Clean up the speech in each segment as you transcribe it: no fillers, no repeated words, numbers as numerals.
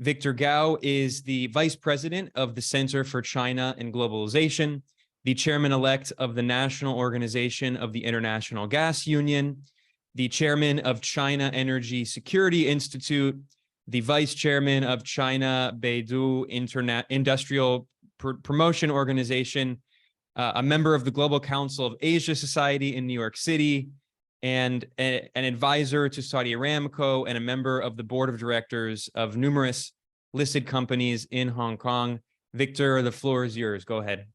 Victor Gao is the Vice President of the Center for China and Globalization, the Chairman-elect of the National Organization of the International Gas Union, the Chairman of China Energy Security Institute, the Vice Chairman of China Beidou Industrial Promotion Organization, a member of the Global Council of Asia Society in New York City, and an advisor to Saudi Aramco, and a member of the board of directors of numerous listed companies in Hong Kong. Victor, the floor is yours. Go ahead.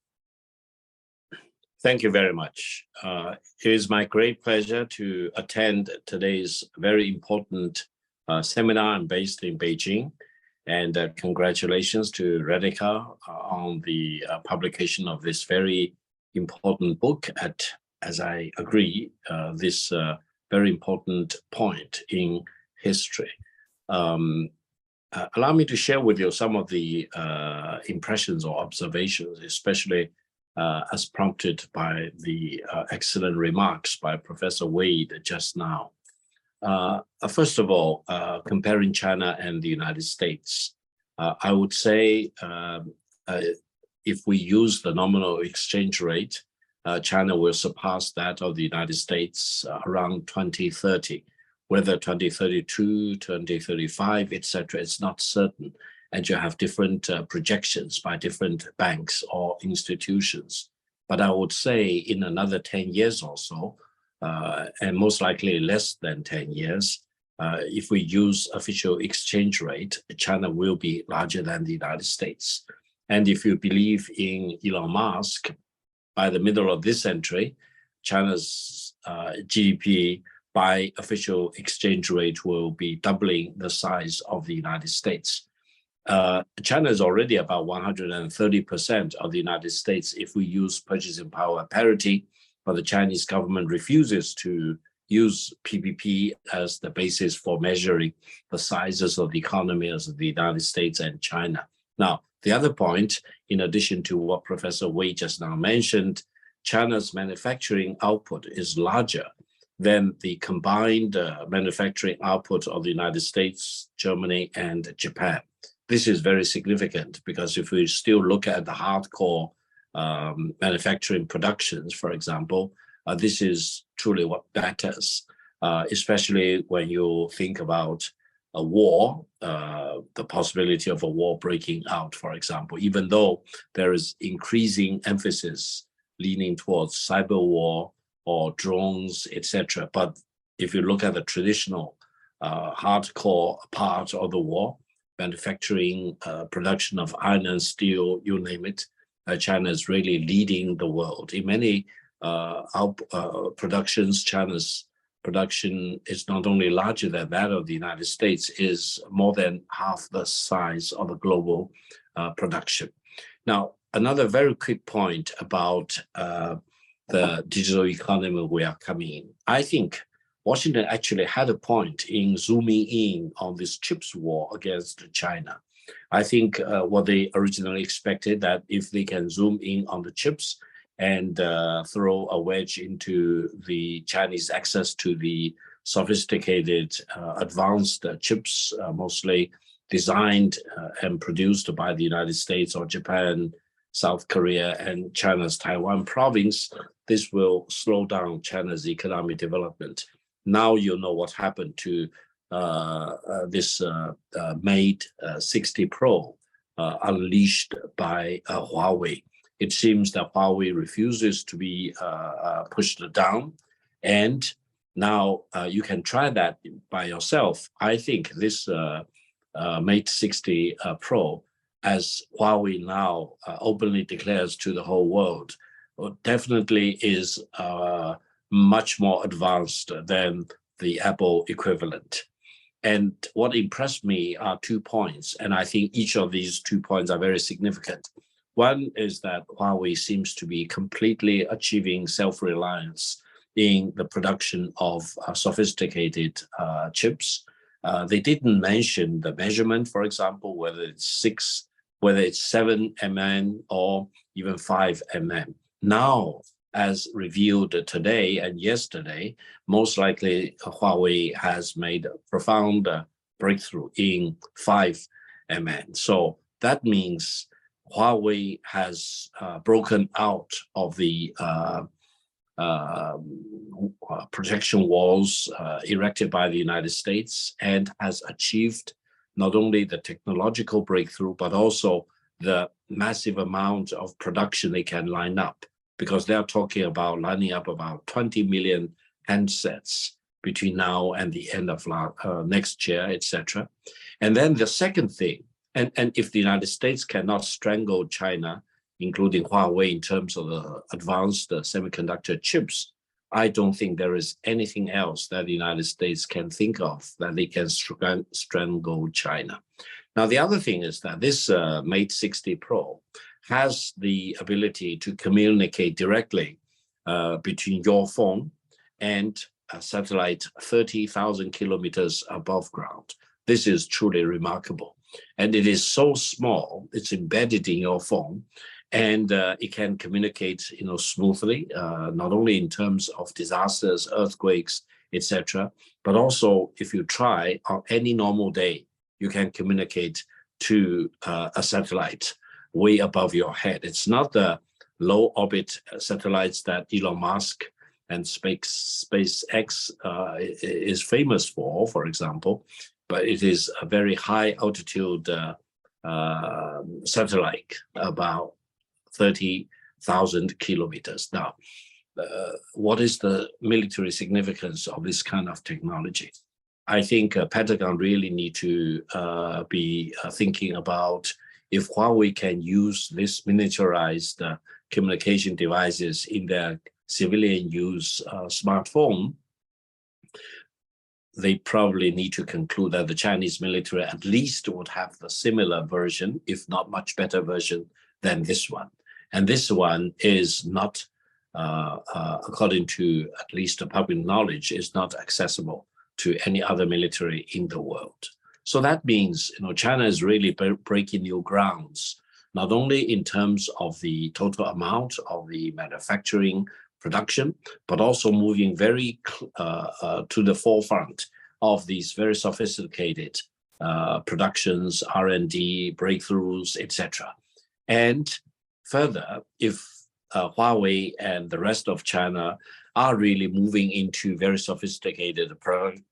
Thank you very much. It is my great pleasure to attend today's very important seminar. I'm based in Beijing, and congratulations to Radhika on the publication of this very important book at, as I agree, this very important point in history. Allow me to share with you some of the impressions or observations, especially as prompted by the excellent remarks by Professor Wade just now. First of all, comparing China and the United States, I would say if we use the nominal exchange rate, China will surpass that of the United States around 2030. Whether 2032, 2035, etc., it's not certain. And you have different projections by different banks or institutions. But I would say in another 10 years or so, and most likely less than 10 years, if we use official exchange rate, China will be larger than the United States. And if you believe in Elon Musk, by the middle of this century, China's GDP by official exchange rate will be doubling the size of the United States. China is already about 130% of the United States if we use purchasing power parity, but the Chinese government refuses to use PPP as the basis for measuring the sizes of the economies of the United States and China. Now, the other point, in addition to what Professor Wei just now mentioned, China's manufacturing output is larger than the combined manufacturing output of the United States, Germany, and Japan. This is very significant because if we still look at the hardcore manufacturing productions, for example, this is truly what matters, especially when you think about a war, the possibility of a war breaking out, for example, even though there is increasing emphasis leaning towards cyber war or drones, etc. But if you look at the traditional hardcore part of the war, manufacturing, production of iron and steel, you name it, China is really leading the world. In many productions, China's production is not only larger than that of the United States, is more than half the size of the global production. Now, another very quick point about the digital economy we are coming in. I think Washington actually had a point in zooming in on this chips war against China. I think what they originally expected, that if they can zoom in on the chips and throw a wedge into the Chinese access to the sophisticated, advanced chips, mostly designed and produced by the United States or Japan, South Korea, and China's Taiwan province, this will slow down China's economic development. Now you know what happened to this Mate 60 Pro unleashed by Huawei. It seems that Huawei refuses to be pushed down, and now you can try that by yourself. I think this Mate 60 Pro, as Huawei now openly declares to the whole world, definitely is much more advanced than the Apple equivalent. And what impressed me are 2 points, and I think each of these 2 points are very significant. One is that Huawei seems to be completely achieving self-reliance in the production of sophisticated chips. They didn't mention the measurement, for example, whether it's 7 mm or even 5 mm. Now, as revealed today and yesterday, most likely Huawei has made a profound breakthrough in 5 MN. So that means Huawei has broken out of the protection walls erected by the United States and has achieved not only the technological breakthrough, but also the massive amount of production they can line up, because they're talking about lining up about 20 million handsets between now and the end of next year, etc. And then the second thing, and if the United States cannot strangle China, including Huawei, in terms of the advanced semiconductor chips, I don't think there is anything else that the United States can think of that they can strangle China. Now, the other thing is that this Mate 60 Pro has the ability to communicate directly between your phone and a satellite 30,000 kilometers above ground. This is truly remarkable. And it is so small, it's embedded in your phone, and it can communicate, smoothly, not only in terms of disasters, earthquakes, etc., but also if you try on any normal day, you can communicate to a satellite way above your head. It's not the low orbit satellites that Elon Musk and SpaceX is famous for example, but it is a very high altitude satellite, about 30,000 kilometers. Now, what is the military significance of this kind of technology? I think Pentagon really need to be thinking about if Huawei can use this miniaturized communication devices in their civilian use smartphone, they probably need to conclude that the Chinese military at least would have the similar version, if not much better version than this one. And this one is not, according to at least the public knowledge, is not accessible to any other military in the world. So that means, China is really breaking new grounds, not only in terms of the total amount of the manufacturing production, but also moving very to the forefront of these very sophisticated productions, R&D, breakthroughs, etc. And further, if Huawei and the rest of China are really moving into very sophisticated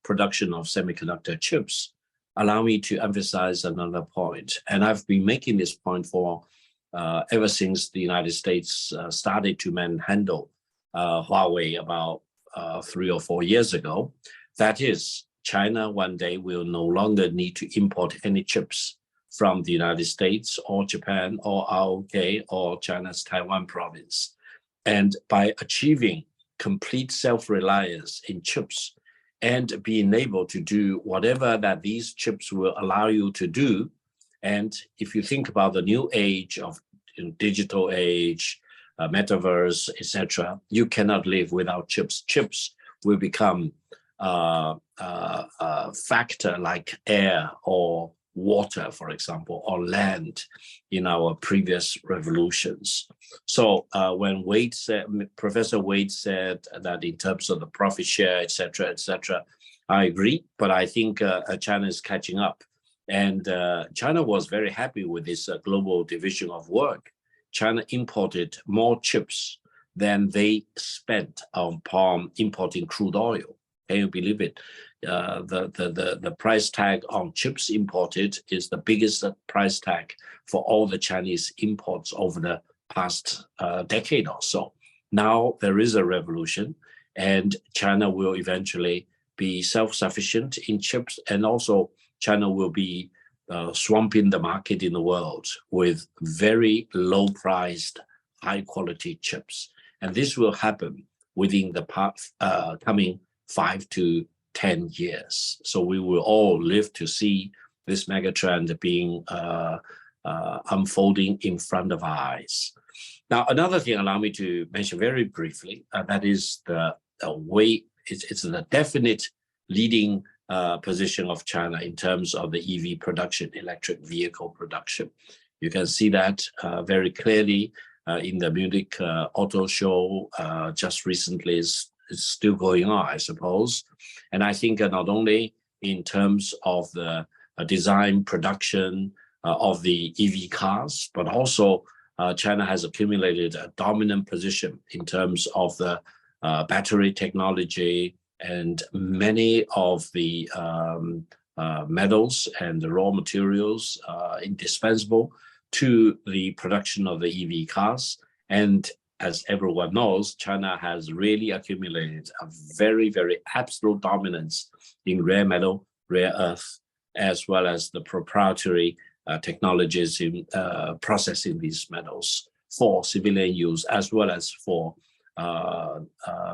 production of semiconductor chips, allow me to emphasize another point. And I've been making this point for ever since the United States started to manhandle Huawei about 3 or 4 years ago. That is, China one day will no longer need to import any chips from the United States or Japan or ROK or China's Taiwan province. And by achieving complete self-reliance in chips and being able to do whatever that these chips will allow you to do, and if you think about the new age of digital age, metaverse, etc., you cannot live without chips. Chips will become a factor like air or water, for example, or land in our previous revolutions. So when Professor Wade said that in terms of the profit share, etc., I agree, but I think China is catching up. And China was very happy with this global division of work. China imported more chips than they spent on importing crude oil. Can you believe it? The price tag on chips imported is the biggest price tag for all the Chinese imports over the past decade or so. Now there is a revolution, and China will eventually be self-sufficient in chips, and also China will be swamping the market in the world with very low-priced, high-quality chips. And this will happen within the coming 5 to 10 years. So we will all live to see this megatrend being unfolding in front of our eyes. Now, another thing, allow me to mention very briefly, that is the way, it's the definite leading position of China in terms of the EV production, electric vehicle production. You can see that very clearly in the Munich Auto Show just recently. It's still going on, I suppose. And I think not only in terms of the design, production, of the EV cars, but also China has accumulated a dominant position in terms of the battery technology and many of the metals and the raw materials indispensable to the production of the EV cars. And as everyone knows, China has really accumulated a very, very absolute dominance in rare metal, rare earth, as well as the proprietary technologies in processing these metals for civilian use as well as for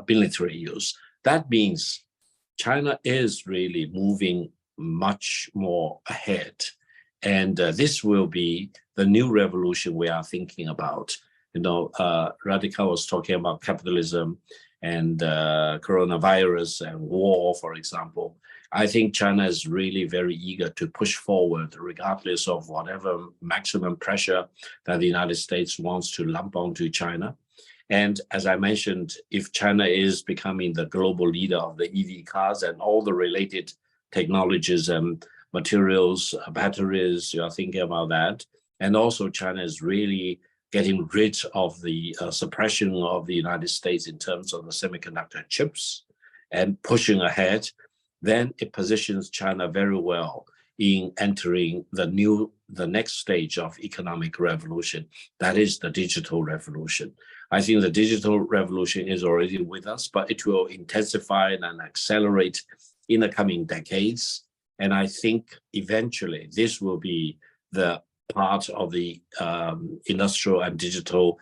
military use. That means China is really moving much more ahead. And this will be the new revolution we are thinking about. Radhika was talking about capitalism and coronavirus and war, for example. I think China is really very eager to push forward, regardless of whatever maximum pressure that the United States wants to lump onto China. And as I mentioned, if China is becoming the global leader of the EV cars and all the related technologies and materials, batteries, you are thinking about that. And also China is really getting rid of the suppression of the United States in terms of the semiconductor chips and pushing ahead, then it positions China very well in entering the next stage of economic revolution. That is the digital revolution. I think the digital revolution is already with us, but it will intensify and accelerate in the coming decades. And I think eventually this will be the part of the industrial and digital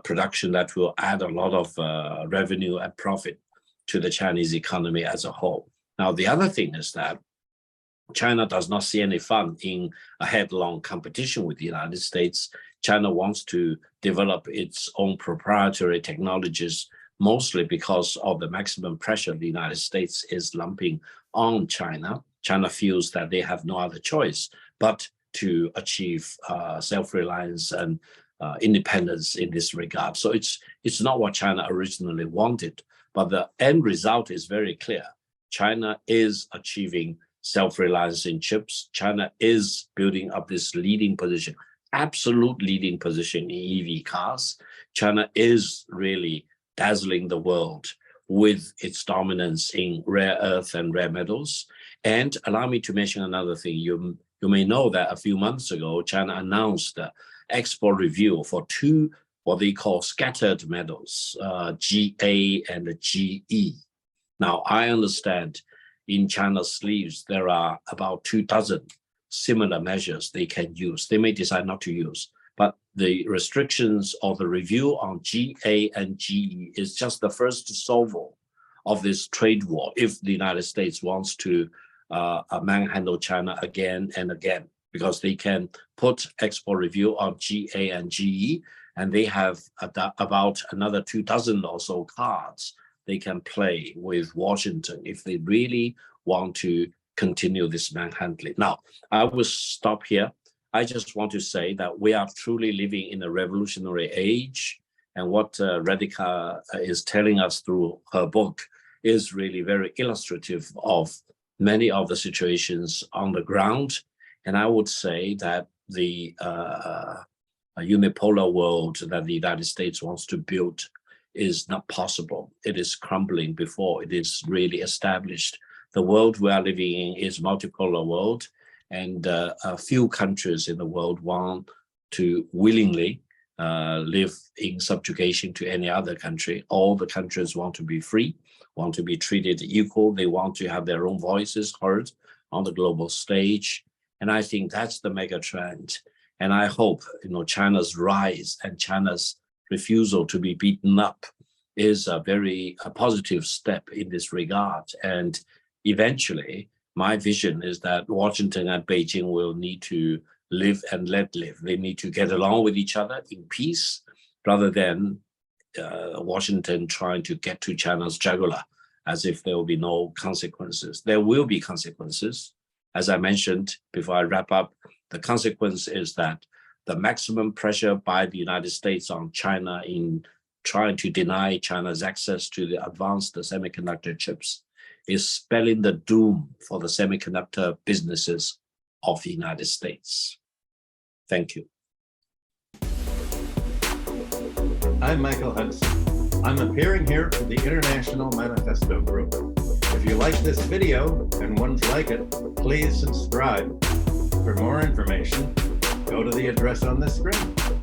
production that will add a lot of revenue and profit to the Chinese economy as a whole. Now, the other thing is that China does not see any fun in a headlong competition with the United States. China wants to develop its own proprietary technologies, mostly because of the maximum pressure the United States is lumping on China. China feels that they have no other choice but to achieve self-reliance and independence in this regard. So it's not what China originally wanted, but the end result is very clear. China is achieving self-reliance in chips. China is building up this leading position, absolute leading position in EV cars. China is really dazzling the world with its dominance in rare earth and rare metals. And allow me to mention another thing. You may know that a few months ago, China announced the export review for two what they call scattered metals, GA and GE. Now, I understand in China's sleeves, there are about 24 similar measures they can use. They may decide not to use, but the restrictions or the review on GA and GE is just the first salvo of this trade war if the United States wants to manhandle China again and again, because they can put export review on GA and GE, and they have about another 24 or so cards they can play with Washington if they really want to continue this manhandling. Now, I will stop here. I just want to say that we are truly living in a revolutionary age, and what Radhika is telling us through her book is really very illustrative of many of the situations on the ground. And I would say that the unipolar world that the United States wants to build is not possible. It is crumbling before it is really established. The world we are living in is multipolar world, and a few countries in the world want to willingly live in subjugation to any other country. All the countries want to be free, want to be treated equal. They want to have their own voices heard on the global stage. And I think that's the mega trend. And I hope, China's rise and China's refusal to be beaten up is a very positive step in this regard. And eventually, my vision is that Washington and Beijing will need to live and let live. They need to get along with each other in peace, rather than Washington trying to get to China's jugular as if there will be no consequences. There will be consequences. As I mentioned before I wrap up, the consequence is that the maximum pressure by the United States on China in trying to deny China's access to the advanced semiconductor chips is spelling the doom for the semiconductor businesses of the United States. Thank you. I'm Michael Hudson. I'm appearing here for the International Manifesto Group. If you like this video and ones like it, please subscribe. For more information, go to the address on the screen.